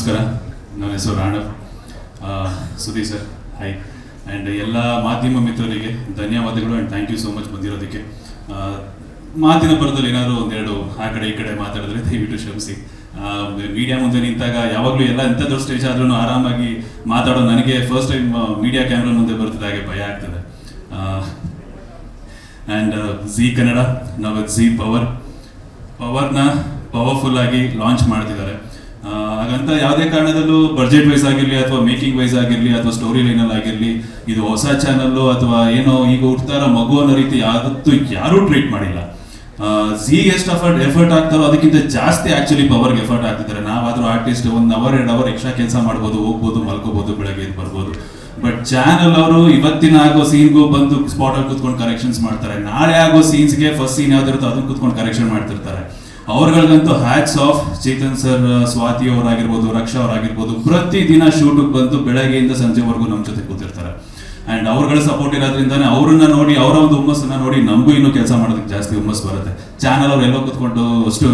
ನಮಸ್ಕಾರ, ನನ್ನ ಹೆಸರು Ranav. Sudeep sir, hi. And ಎಲ್ಲ ಮಾಧ್ಯಮ ಮಿತ್ರರಿಗೆ ಧನ್ಯವಾದಗಳು and thank you so much ಬಂದಿರೋದಕ್ಕೆ. ಮಾತಿನ ಬರದಲ್ಲಿ ಏನಾದರೂ ಒಂದೆರಡು ಆ ಕಡೆ ಈ ಕಡೆ ಮಾತಾಡಿದ್ರೆ ದಯವಿಟ್ಟು ಕ್ಷಮಿಸಿ. ಮೀಡಿಯಾ ಮುಂದೆ ನಿಂತಾಗ ಯಾವಾಗಲೂ ಎಲ್ಲ ಎಂಥ ದೊಡ್ಡ ಸ್ಟೇಜ್ ಆದ್ರೂ ಆರಾಮಾಗಿ ಮಾತಾಡೋ ನನಗೆ ಫಸ್ಟ್ ಟೈಮ್ ಮೀಡಿಯಾ ಕ್ಯಾಮ್ರಾ ಮುಂದೆ ಬರ್ತಿದ್ದಾಗೆ ಭಯ ಆಗ್ತದೆ. ಆ್ಯಂಡ್ ಝೀ ಕನ್ನಡ, ನಾವು ಝೀ ಪವರ್ನ ಪವರ್ಫುಲ್ ಆಗಿ ಲಾಂಚ್ ಮಾಡ್ತಿದ್ದಾರೆ. ಹಾಗಂತ ಯಾವುದೇ ಕಾರಣದಲ್ಲೂ ಬಡ್ಜೆಟ್ ವೈಸ್ ಆಗಿರಲಿ ಅಥವಾ ಮೇಕಿಂಗ್ ವೈಸ್ ಆಗಿರಲಿ ಅಥವಾ ಸ್ಟೋರಿ ಲೈನಲ್ಲಿ ಆಗಿರಲಿ ಇದು ಹೊಸ ಚಾನಲ್ಲು ಅಥವಾ ಏನೋ ಈಗ ಹುಡ್ತಾರ ಮಗು ಅನ್ನೋ ರೀತಿ ಯಾವತ್ತೂ ಯಾರೂ ಟ್ರೀಟ್ ಮಾಡಿಲ್ಲ. ಝೀಗೆ ಎಷ್ಟು ಎಫರ್ಟ್ ಆಗ್ತಾರೋ ಅದಕ್ಕಿಂತ ಜಾಸ್ತಿ ಆ್ಯಕ್ಚುಲಿ ಪವರ್ಗೆ ಎಫರ್ಟ್ ಆಗ್ತಿದ್ದಾರೆ. ನಾವಾದರೂ ಆರ್ಟಿಸ್ಟ್ 1 hour 2 hour ಎಕ್ಸ್ಟ್ರಾ ಕೆಲಸ ಮಾಡ್ಬೋದು, ಹೋಗ್ಬೋದು, ಮಲ್ಕೋಬೋದು, ಬೆಳಗ್ಗೆ ಎದ್ದು ಬರ್ಬೋದು. ಬಟ್ ಚಾನಲ್ ಅವರು ಇವತ್ತಿನ ಆಗೋ ಸೀನ್ಗೂ ಬಂದು ಸ್ಪಾಟಲ್ಲಿ ಕೂತ್ಕೊಂಡು ಕರೆಕ್ಷನ್ಸ್ ಮಾಡ್ತಾರೆ. ನಾಳೆ ಆಗೋ ಸೀನ್ಸ್ಗೆ ಫಸ್ಟ್ ಸೀನ್ ಯಾವ್ದಿರುತ್ತೋ ಅದನ್ನು ಕೂತ್ಕೊಂಡು ಕರೆಕ್ಷನ್ ಮಾಡ್ತಿರ್ತಾರೆ. ಅವ್ರಗಳಿಗಂತೂ hats off. Chetan sir, Swathi ಅವರಾಗಿರ್ಬೋದು, ರಕ್ಷಾ ಅವರಾಗಿರ್ಬೋದು, ಪ್ರತಿದಿನ ಶೂಟಿಗೆ ಬಂದು ಬೆಳಗ್ಗೆಯಿಂದ ಸಂಜೆವರೆಗೂ ನಮ್ಮ ಜೊತೆ ಕೂತಿರ್ತಾರೆ. ಆ್ಯಂಡ್ ಅವ್ರಗಳ ಸಪೋರ್ಟ್ ಇರೋದ್ರಿಂದಾನೆ ಅವ್ರನ್ನ ನೋಡಿ, ಅವರ ಒಂದು ಹುಮ್ಮಸ್ಸನ್ನ ನೋಡಿ ನಮಗೂ ಇನ್ನೂ ಕೆಲಸ ಮಾಡೋದಕ್ಕೆ ಜಾಸ್ತಿ ಹುಮ್ಮಸ್ ಬರುತ್ತೆ. ಚಾನಲ್ ಅವ್ರು ಎಲ್ಲೋ ಕೂತ್ಕೊಂಡು ಅಷ್ಟು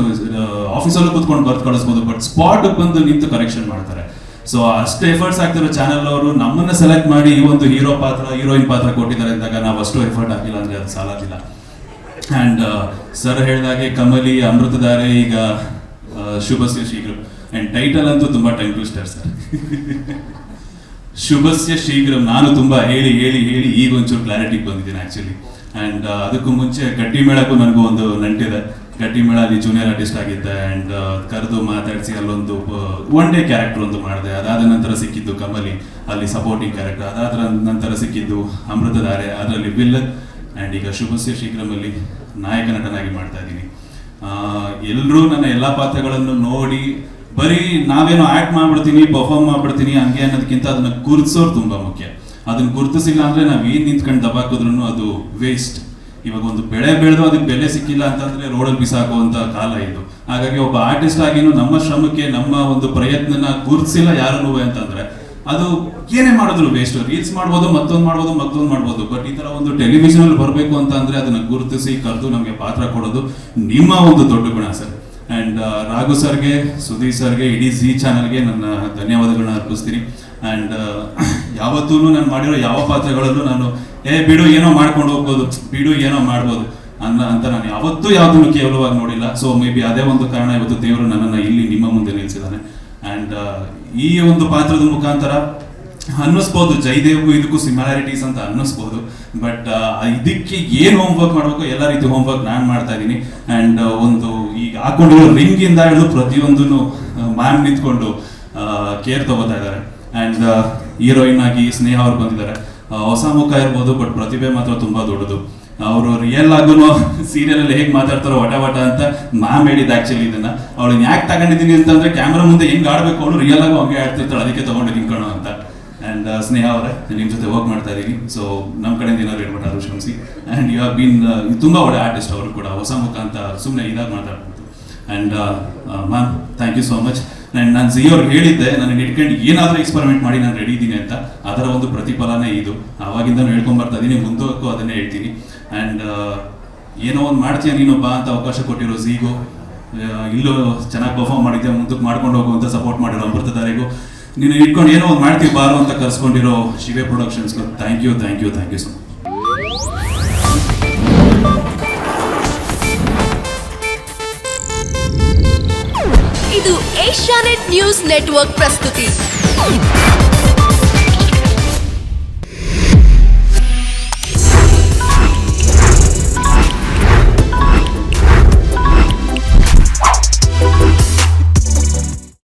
ಆಫೀಸಲ್ಲೂ ಕೂತ್ಕೊಂಡು ಬರ್ದು ಕಳಿಸ್ಬೋದು, ಬಟ್ ಸ್ಪಾಟಿಗೆ ಬಂದು ನಿಂತು ಕರೆಕ್ಷನ್ ಮಾಡ್ತಾರೆ. ಸೊ ಅಷ್ಟು ಎಫರ್ಟ್ಸ್ ಆಗ್ತಿರೋ ಚಾನಲ್ ಅವರು ನಮ್ಮನ್ನ ಸೆಲೆಕ್ಟ್ ಮಾಡಿ ಈ ಒಂದು ಹೀರೋಯಿನ್ ಪಾತ್ರ ಕೊಟ್ಟಿದ್ದಾರೆ ಅಂದಾಗ ನಾವು ಅಷ್ಟು ಎಫರ್ಟ್ ಹಾಕಿಲ್ಲ ಅಂದರೆ ಅದು ಸಾಲದಿಲ್ಲ. ಆ್ಯಂಡ್ ಸರ್ ಹೇಳಿದಾಗೆ ಕಮಲಿ, ಅಮೃತಧಾರೆ, ಈಗ ಶುಭಸ್ಯ ಶೀಘ್ರ. ಆ್ಯಂಡ್ ಟೈಟಲ್ ಅಂತೂ ತುಂಬ ಟೈಮ್ ಟ್ವಿಸ್ಟರ್ ಸರ್. ಶುಭಸ್ಯ ಶೀಘ್ರ ನಾನು ತುಂಬ ಹೇಳಿ ಈಗ ಒಂಚೂರು ಕ್ಲಾರಿಟಿಗೆ ಬಂದಿದ್ದೀನಿ ಆ್ಯಕ್ಚುಲಿ. ಆ್ಯಂಡ್ ಅದಕ್ಕೂ ಮುಂಚೆ ಗಟ್ಟಿ ಮೇಳಕ್ಕೂ ನನಗೂ ಒಂದು ನಂಟಿದೆ. ಗಟ್ಟಿ ಮೇಳ ಅಲ್ಲಿ ಜೂನಿಯರ್ ಆರ್ಟಿಸ್ಟ್ ಆಗಿದ್ದೆ. ಆ್ಯಂಡ್ ಕರೆದು ಮಾತಾಡಿಸಿ ಅಲ್ಲೊಂದು 1 day ಕ್ಯಾರೆಕ್ಟರ್ ಒಂದು ಮಾಡಿದೆ. ಅದಾದ ನಂತರ ಸಿಕ್ಕಿದ್ದು ಕಮಲಿ, ಅಲ್ಲಿ ಸಪೋರ್ಟಿಂಗ್ ಕ್ಯಾರೆಕ್ಟರ್. ಅದಾದ ನಂತರ ಸಿಕ್ಕಿದ್ದು ಅಮೃತಧಾರೆ, ಅದರಲ್ಲಿ ವಿಲ್ಲನ್. ಆ್ಯಂಡ್ ಈಗ ಶುಭಸ್ಯ ಶೀಘ್ರಮಲ್ಲಿ ನಾಯಕ ನಟನಾಗಿ ಮಾಡ್ತಾ ಇದ್ದೀನಿ. ಎಲ್ಲರೂ ನನ್ನ ಎಲ್ಲ ಪಾತ್ರಗಳನ್ನು ನೋಡಿ ಬರೀ ನಾವೇನೋ ಆ್ಯಕ್ಟ್ ಮಾಡ್ಬಿಡ್ತೀನಿ, ಪರ್ಫಾರ್ಮ್ ಮಾಡ್ಬಿಡ್ತೀನಿ ಹಂಗೆ ಅನ್ನೋದಕ್ಕಿಂತ ಅದನ್ನು ಗುರುತಿಸೋರು ತುಂಬ ಮುಖ್ಯ. ಅದನ್ನು ಗುರುತಿಸಿಲ್ಲ ಅಂದರೆ ನಾವು ಏನು ನಿಂತ್ಕೊಂಡು ದಬಾಕಿದ್ರೂ ಅದು ವೇಸ್ಟ್. ಇವಾಗ ಒಂದು ಬೆಳೆ ಬೆಳೆದು ಅದಕ್ಕೆ ಬೆಲೆ ಸಿಕ್ಕಿಲ್ಲ ಅಂತಂದರೆ ರೋಡಲ್ಲಿ ಬಿಸಾಕುವಂಥ ಕಾಲ ಇದು. ಹಾಗಾಗಿ ಒಬ್ಬ ಆರ್ಟಿಸ್ಟ್ ಆಗಿನೂ ನಮ್ಮ ಶ್ರಮಕ್ಕೆ, ನಮ್ಮ ಒಂದು ಪ್ರಯತ್ನನ ಗುರುತಿಸಿಲ್ಲ ಯಾರೂ ಅಂತಂದರೆ ಅದು ಏನೇ ಮಾಡಿದ್ರು ವೇಸ್ಟ್. ರೀಲ್ಸ್ ಮಾಡ್ಬೋದು, ಮತ್ತೊಂದು ಮಾಡ್ಬೋದು, ಬಟ್ ಈ ಥರ ಒಂದು ಟೆಲಿವಿಷನಲ್ಲಿ ಬರಬೇಕು ಅಂತ ಅಂದರೆ ಅದನ್ನು ಗುರುತಿಸಿ ಕರೆದು ನಮಗೆ ಪಾತ್ರ ಕೊಡೋದು ನಿಮ್ಮ ಒಂದು ದೊಡ್ಡ ಗುಣ ಸರ್. ಆ್ಯಂಡ್ ರಾಘು ಸರ್ಗೆ, ಸುದೀಪ್ ಸರ್ಗೆ, ಇಡೀ ಝೀ ಚಾನಲ್ಗೆ ನನ್ನ ಧನ್ಯವಾದಗಳನ್ನ ಅರ್ಪಿಸ್ತೀನಿ. ಆ್ಯಂಡ್ ಯಾವತ್ತೂ ನಾನು ಮಾಡಿರೋ ಯಾವ ಪಾತ್ರಗಳಲ್ಲೂ ನಾನು ಬಿಡು ಏನೋ ಮಾಡ್ಕೊಂಡು ಹೋಗ್ಬೋದು, ಬಿಡು ಏನೋ ಮಾಡ್ಬೋದು ಅಂತ ನಾನು ಯಾವತ್ತೂ ಯಾವುದನ್ನು ಕೇವಲವಾಗಿ ನೋಡಿಲ್ಲ. ಸೊ ಮೇ ಬಿ ಅದೇ ಒಂದು ಕಾರಣ ಇವತ್ತು ದೇವರು ನನ್ನನ್ನು ಇಲ್ಲಿ ನಿಮ್ಮ ಮುಂದೆ ನಿಲ್ಲಿಸಿದ್ದಾನೆ. ಆ್ಯಂಡ್ ಈ ಒಂದು ಪಾತ್ರದ ಮುಖಾಂತರ ಅನ್ನಿಸ್ಬೋದು ಜಯದೇವ್ಗೂ ಇದಕ್ಕೂ ಸಿಮಿಲಾರಿಟೀಸ್ ಅಂತ ಅನ್ನಿಸ್ಬೋದು. ಬಟ್ ಇದಕ್ಕೆ ಏನು ಹೋಮ್ವರ್ಕ್ ಮಾಡಬೇಕು ಎಲ್ಲ ರೀತಿ ಹೋಮ್ವರ್ಕ್ ನಾನು ಮಾಡ್ತಾ ಇದ್ದೀನಿ. ಆ್ಯಂಡ್ ಒಂದು ಈಗ ಹಾಕೊಂಡಿರೋ ರಿಂಗಿಂದ ಹಿಡಿದು ಪ್ರತಿಯೊಂದೂ ಮ್ಯಾಮ್ ನಿಂತ್ಕೊಂಡು ಕೇರ್ ತಗೋತಾ ಇದ್ದಾರೆ. ಆ್ಯಂಡ್ ಹೀರೋಯಿನ್ ಆಗಿ ಸ್ನೇಹ ಅವ್ರು ಬಂದಿದ್ದಾರೆ. ಹೊಸ ಮುಖ ಇರ್ಬೋದು, ಬಟ್ ಪ್ರತಿಭೆ ಮಾತ್ರ ತುಂಬ ದೊಡ್ಡದು. ಅವರು ರಿಯಲ್ ಆಗು ಸೀರಿಯಲಲ್ಲಿ ಹೇಗೆ ಮಾತಾಡ್ತಾರೋ ವಟ ಅಂತ ಮ್ಯಾಮ್ ಹೇಳಿದ್ದು ಆ್ಯಕ್ಚುಲಿ. ಇದನ್ನು ಅವಳನ್ನ ಯಾಕೆ ತಗೊಂಡಿದ್ದೀನಿ ಅಂತಂದರೆ ಕ್ಯಾಮ್ರಾ ಮುಂದೆ ಹೆಂಗೆ ಆಡಬೇಕು ಅವಳು ರಿಯಲ್ ಆಗು ಹಂಗೆ ಆಡ್ತಿರ್ತಾಳೆ, ಅದಕ್ಕೆ ತೊಗೊಂಡಿದ್ದೀನಿ ಕಣೋ ಅಂತ. ಆ್ಯಂಡ್ ಸ್ನೇಹ ಅವರೇ, ನಿಮ್ಮ ಜೊತೆ ವರ್ಕ್ ಮಾಡ್ತಾ ಇದ್ದೀನಿ. ಸೊ ನಮ್ಮ ಕಡೆಯಿಂದ ಏನಾದ್ರು ಹೇಳ್ಬಿಟ್ಟಾದ್ರು ಕ್ಷಮಿಸಿ. ಆ್ಯಂಡ್ ಯು ಹ್ಯಾವ್ ಬೀನ್ ತುಂಬ ಒಳ್ಳೆ ಆರ್ಟಿಸ್ಟ್ ಅವರು ಕೂಡ, ಹೊಸ ಮುಖ ಅಂತ ಸುಮ್ಮನೆ ಇದಾಗಿ ಮಾತಾಡ್ಬೋದು. And ma'am thank you so much. And ನಾನು ಝೀ ಅವ್ರಿಗೆ ಹೇಳಿದ್ದೆ ನನಗೆ ಇಟ್ಕೊಂಡು ಏನಾದರೂ ಎಕ್ಸ್ಪೆರಿಮೆಂಟ್ ಮಾಡಿ ನಾನು ರೆಡಿ ಇದ್ದೀನಿ ಅಂತ. ಅದರ ಒಂದು ಪ್ರತಿಫಲನೇ ಇದು. ಆವಾಗಿಂದ ಹೇಳ್ಕೊಂಬರ್ತಾ ಇದ್ದೀನಿ, ಮುಂದಕ್ಕೂ ಅದನ್ನೇ ಹೇಳ್ತೀನಿ. ಆ್ಯಂಡ್ ಏನೋ ಒಂದು ಮಾಡ್ತೀಯ ನೀನು ಬಾ ಅಂತ ಅವಕಾಶ ಕೊಟ್ಟಿರೋ ಝೀಗೂ, ಇಲ್ಲೂ ಚೆನ್ನಾಗಿ ಪರ್ಫಾರ್ಮ್ ಮಾಡಿದ್ದೆ, ಮುಂದಕ್ಕೆ ಮಾಡ್ಕೊಂಡು ಹೋಗುವಂಥ ಸಪೋರ್ಟ್ ಮಾಡಿರೋ ಅಮೃತಧಾರೆಗೂ, ನೀನು ಇಟ್ಕೊಂಡು ಏನೋ ಒಂದು ಮಾಡ್ತೀವಿ ಬಾರು ಅಂತ ಕರ್ಸ್ಕೊಂಡಿರೋ ಶಿವೆ ಪ್ರೊಡಕ್ಷನ್ಸ್ಗೂ ಥ್ಯಾಂಕ್ ಯು ಸೊ ಮಚ್. ಇದು ಏಷ್ಯಾನೆಟ್ ನ್ಯೂಸ್ ನೆಟ್ವರ್ಕ್ ಪ್ರಸ್ತುತಿ.